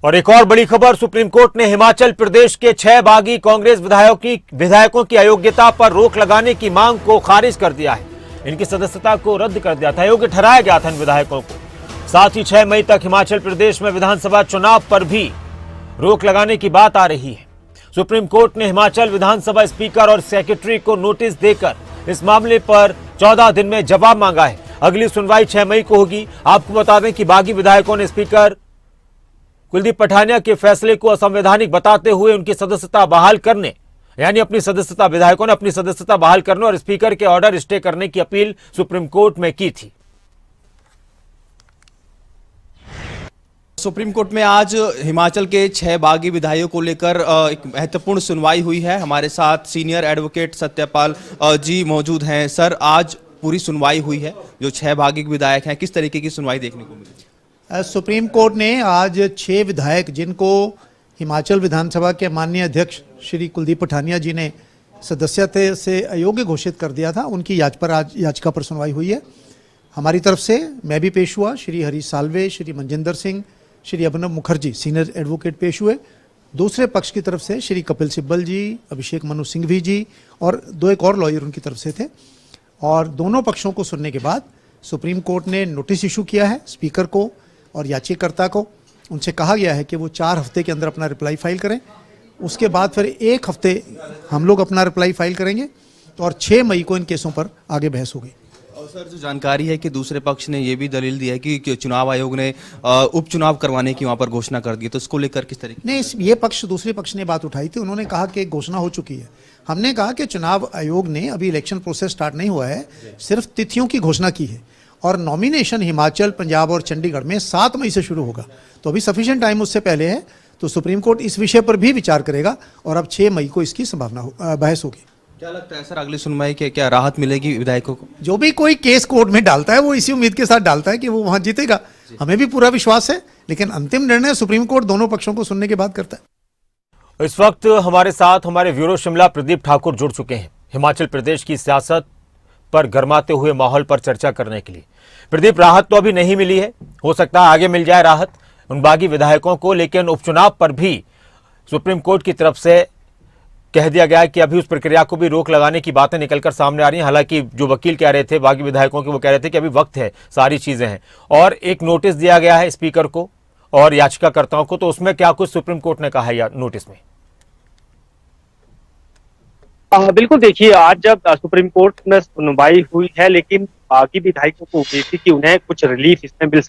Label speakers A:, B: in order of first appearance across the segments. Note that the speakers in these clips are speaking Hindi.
A: और एक और बड़ी खबर, सुप्रीम कोर्ट ने हिमाचल प्रदेश के 6 बागी कांग्रेस विधायकों की अयोग्यता पर रोक लगाने की मांग को खारिज कर दिया है। इनकी सदस्यता को रद्द कर दिया था, अयोग्य ठहराया गया था इन विधायकों को। साथ ही 6 मई तक हिमाचल प्रदेश में विधानसभा चुनाव पर भी रोक लगाने की बात आ रही है। सुप्रीम कोर्ट ने हिमाचल विधानसभा स्पीकर और सेक्रेटरी को नोटिस देकर इस मामले पर 14 दिन में जवाब मांगा है। अगली सुनवाई 6 मई को होगी। आपको बता दें कि बागी विधायकों ने स्पीकर कुलदीप पठानिया के फैसले को असंवैधानिक बताते हुए उनकी सदस्यता बहाल करने, यानी विधायकों ने अपनी सदस्यता बहाल करने और स्पीकर के ऑर्डर स्टे करने की अपील सुप्रीम कोर्ट में की थी।
B: सुप्रीम कोर्ट में आज हिमाचल के 6 बागी विधायकों को लेकर एक महत्वपूर्ण सुनवाई हुई है। हमारे साथ सीनियर एडवोकेट सत्यपाल जी मौजूद हैं। सर, आज पूरी सुनवाई हुई है, जो 6 बागी विधायक हैं, किस तरीके की सुनवाई देखने को मिली?
C: सुप्रीम कोर्ट ने आज 6 विधायक, जिनको हिमाचल विधानसभा के माननीय अध्यक्ष श्री कुलदीप पठानिया जी ने सदस्यता से अयोग्य घोषित कर दिया था, उनकी याचिका पर सुनवाई हुई है। हमारी तरफ से मैं भी पेश हुआ, श्री हरीश साल्वे, श्री मनजिंदर सिंह, श्री अभिनव मुखर्जी सीनियर एडवोकेट पेश हुए। दूसरे पक्ष की तरफ से श्री कपिल सिब्बल जी, अभिषेक मनु सिंघवी जी और 2 एक और लॉयर उनकी तरफ से थे। और दोनों पक्षों को सुनने के बाद सुप्रीम कोर्ट ने नोटिस इशू किया है स्पीकर को और याचिकाकर्ता को। उनसे कहा गया है कि वो 4 हफ्ते के अंदर अपना रिप्लाई फाइल करें। उसके बाद फिर 1 हफ्ते हम लोग अपना रिप्लाई फाइल करेंगे और 6 मई को इन केसों पर आगे बहस होगी।
B: और सर, जो जानकारी है कि दूसरे पक्ष ने ये भी दलील दी है कि चुनाव आयोग ने उपचुनाव करवाने की वहाँ पर घोषणा कर दी, तो इसको लेकर किस तरीके?
C: नहीं, ये दूसरे पक्ष ने बात उठाई थी। उन्होंने कहा कि घोषणा हो चुकी है। हमने कहा कि चुनाव आयोग ने अभी इलेक्शन प्रोसेस स्टार्ट नहीं हुआ है, सिर्फ तिथियों की घोषणा की है और नॉमिनेशन हिमाचल, पंजाब और चंडीगढ़ में 7 मई से शुरू होगा। तो अभी सफिशिएंट टाइम उससे पहले है, तो सुप्रीम कोर्ट इस विषय पर भी विचार करेगा और अब 6 मई को इसकी संभावना बहस होगी।
B: क्या लगता है सर, अगली सुनवाई के क्या राहत मिलेगी विधायकों को?
C: जो भी कोई केस कोर्ट में डालता है वो इसी उम्मीद के साथ डालता है कि वो वहां जीतेगा। हमें भी पूरा विश्वास है, लेकिन अंतिम निर्णय सुप्रीम कोर्ट दोनों पक्षों को सुनने के बाद करता है।
A: इस वक्त हमारे साथ हमारे ब्यूरो शिमला प्रदीप ठाकुर जुड़ चुके हैं, हिमाचल प्रदेश की सियासत पर गरमाते हुए माहौल पर चर्चा करने के लिए। प्रदीप, राहत तो अभी नहीं मिली है, हो सकता है आगे मिल जाए राहत उन बागी विधायकों को, लेकिन उपचुनाव पर भी सुप्रीम कोर्ट की तरफ से कह दिया गया है कि अभी उस प्रक्रिया को भी रोक लगाने की बातें निकलकर सामने आ रही हैं। हालांकि जो वकील कह रहे थे बागी विधायकों के, वो कह रहे थे कि अभी वक्त है, सारी चीजें हैं। और एक नोटिस दिया गया है स्पीकर को और याचिकाकर्ताओं को, तो उसमें क्या कुछ सुप्रीम कोर्ट ने कहा है या नोटिस में?
D: बिल्कुल, देखिए, आज जब सुप्रीम कोर्ट में सुनवाई हुई है, लेकिन बागी विधायकों को उम्मीद थी कि उन्हें कुछ रिलीफ इसमें मिल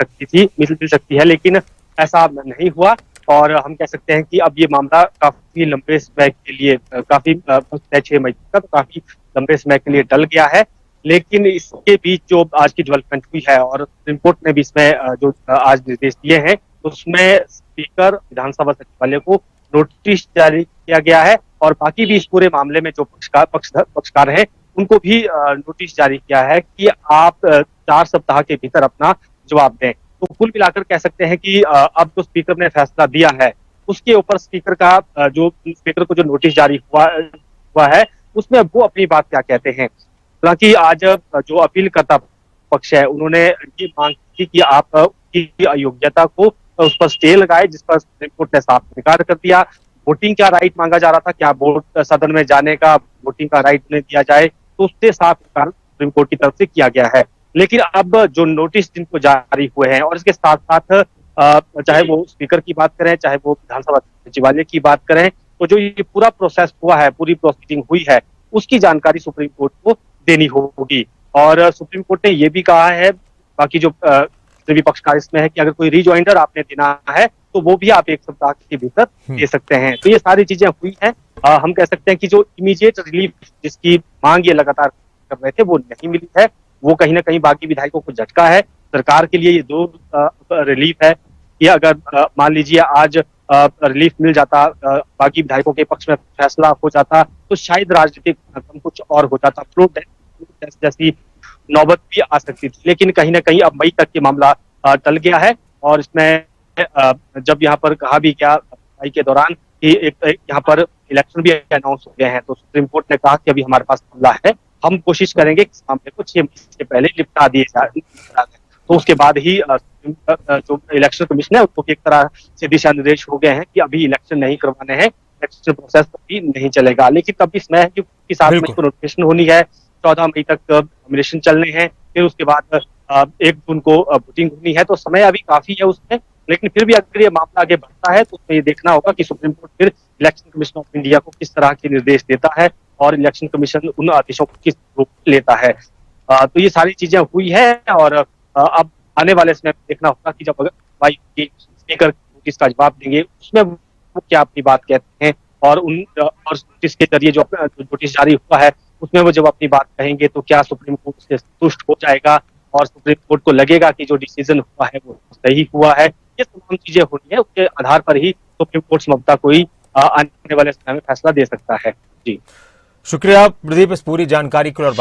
D: सकती है, लेकिन ऐसा नहीं हुआ। और हम कह सकते हैं कि अब ये मामला काफी लंबे समय के लिए, 6 मई तक काफी लंबे समय के लिए टल गया है। लेकिन इसके बीच जो आज की डेवलपमेंट हुई है और सुप्रीम कोर्ट ने भी इसमें जो आज निर्देश दिए हैं, उसमें स्पीकर, विधानसभा सचिवालय को नोटिस जारी किया गया है और बाकी भी इस पूरे मामले में जो पक्षकार हैं, उनको भी नोटिस जारी किया है कि आप 4 सप्ताह के भीतर अपना जवाब दें। तो कुल मिलाकर कह सकते हैं कि अब जो स्पीकर ने फैसला दिया है, उसके ऊपर स्पीकर को जो नोटिस जारी हुआ है, उसमें अब वो अपनी बात क्या कहते हैं। हालांकि आज जो अपील करता पक्ष है, उन्होंने ये मांग की कि आप की अयोग्यता को उस पर स्टे लगाए, जिस पर सुप्रीम कोर्ट ने साफ इनकार कर दिया। वोटिंग का राइट मांगा जा रहा था, क्या वोट सदन में जाने का वोटिंग का राइट उन्हें दिया जाए, तो उससे साफ इनकार सुप्रीम कोर्ट की तरफ से किया गया है। लेकिन अब जो नोटिस जिनको जारी हुए हैं और इसके साथ साथ चाहे वो स्पीकर की बात करें, चाहे वो विधानसभा सचिवालय की बात करें, तो जो ये पूरा प्रोसेस हुआ है, पूरी प्रोसीडिंग हुई है, उसकी जानकारी सुप्रीम कोर्ट को देनी होगी। और सुप्रीम कोर्ट ने ये भी कहा है, बाकी जो भी पक्षकार इसमें है, कि अगर कोई रिजॉइंडर आपने देना है तो वो भी आप 1 सप्ताह के भीतर दे सकते हैं। तो ये सारी चीजें हुई हैं। हम कह सकते हैं कि जो इमीडिएट रिलीफ जिसकी मांग ये लगातार कर रहे थे, वो नहीं मिली है। वो कहीं ना कहीं बाकी विधायकों को झटका है। सरकार के लिए ये 2 रिलीफ है कि अगर मान लीजिए आज रिलीफ मिल जाता, बाकी विधायकों के पक्ष में फैसला हो जाता, तो शायद राजनीतिक कुछ और हो जाता, प्रोटेस्ट जैसी नौबत भी आ सकती थी। लेकिन कहीं ना कहीं अब मई तक ये मामला टल गया है। और इसमें जब यहाँ पर कहा भी गया मई के दौरान कि यहाँ पर इलेक्शन भी अनाउंस हो गए हैं, तो सुप्रीम कोर्ट ने कहा कि अभी हमारे पास मामला है, हम कोशिश करेंगे कि इस मामले को 6 मई से पहले निपटा दिए जाए। तो उसके बाद ही जो इलेक्शन कमीशन है उसको एक तरह से दिशा निर्देश हो गए हैं कि अभी इलेक्शन नहीं करवाने हैं, इलेक्शन प्रोसेस भी नहीं चलेगा। लेकिन तब भी समय है कि 7 मई
A: बिल्कुल।
D: को नोटिफिकेशन होनी है, 14 मई तक नॉमिनेशन चलने हैं, फिर उसके बाद 1 जून को वोटिंग होनी है, तो समय अभी काफी है उसमें। लेकिन फिर भी अगर ये मामला आगे बढ़ता है तो उसमें ये देखना होगा कि सुप्रीम कोर्ट फिर इलेक्शन कमीशन ऑफ इंडिया को किस तरह के निर्देश देता है और इलेक्शन कमीशन उन आदेशों को किस रूप में लेता है। तो ये सारी चीजें हुई है और अब आने वाले समय में देखना होगा कि जब स्पीकर नोटिस का जवाब देंगे उसमें वो क्या अपनी बात कहते हैं और और नोटिस के जरिए जो नोटिस जारी हुआ है उसमें वो जब अपनी बात कहेंगे तो क्या सुप्रीम कोर्ट से संतुष्ट हो जाएगा और सुप्रीम कोर्ट को लगेगा कि जो डिसीजन हुआ है वो सही हुआ है। ये तमाम चीजें होनी है, उसके आधार पर ही सुप्रीम कोर्ट संभवतः कोई आने वाले समय में फैसला दे सकता है। जी
A: शुक्रिया प्रदीप इस पूरी जानकारी के लिए और